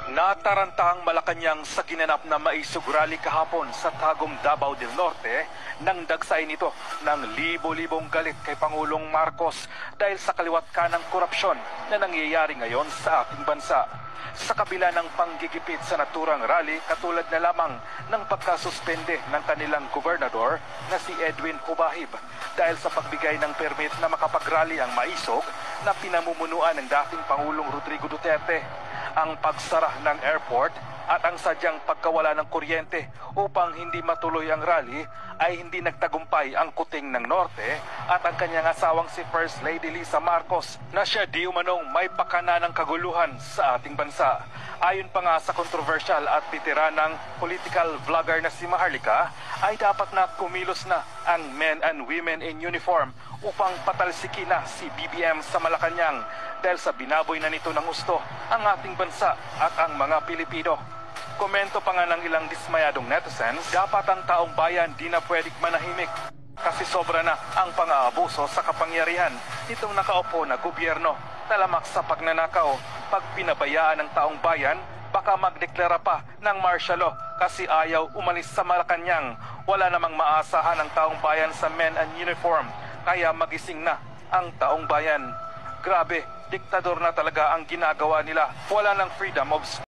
Nataranta ang Malacanang sa ginanap na maisog rally kahapon sa Tagum, Davao del Norte nang dagsain ito ng libo-libong galit kay Pangulong Marcos dahil sa kaliwat kanang korupsyon na nangyayari ngayon sa ating bansa. Sa kabila ng panggigipit sa naturang rally, katulad na lamang ng pagkasuspende ng kanilang gobernador na si Edwin Cubahib dahil sa pagbigay ng permit na makapag-rally ang maisog na pinamumunuan ng dating Pangulong Rodrigo Duterte, ang pagsara ng airport at ang sadyang pagkawala ng kuryente upang hindi matuloy ang rally ay hindi nagtagumpay ang kuting ng Norte at ang kanyang asawang si First Lady Lisa Marcos na siya di umanong may pakana ng kaguluhan sa ating bansa. Ayon pa nga sa kontrobersyal at bitiranang political vlogger na si Maharlika, ay dapat na kumilos na ang men and women in uniform upang patalsikin na si BBM sa Malacanang dahil sa binaboy na nito ng gusto ang ating bansa at ang mga Pilipino. Komento pa nga ng ilang dismayadong netizens, dapat ang taong bayan di na pwedeng manahimik kasi sobra na ang pang-aabuso sa kapangyarihan nitong nakaupo na gobyerno. Talamak sa pagnanakaw, pag pinabayaan ng taong bayan, baka magdeklara pa ng martial law kasi ayaw umalis sa Malacanang. Wala namang maasahan ang taong bayan sa men and uniform, kaya magising na ang taong bayan. Grabe, diktador na talaga ang ginagawa nila. Wala ng freedom of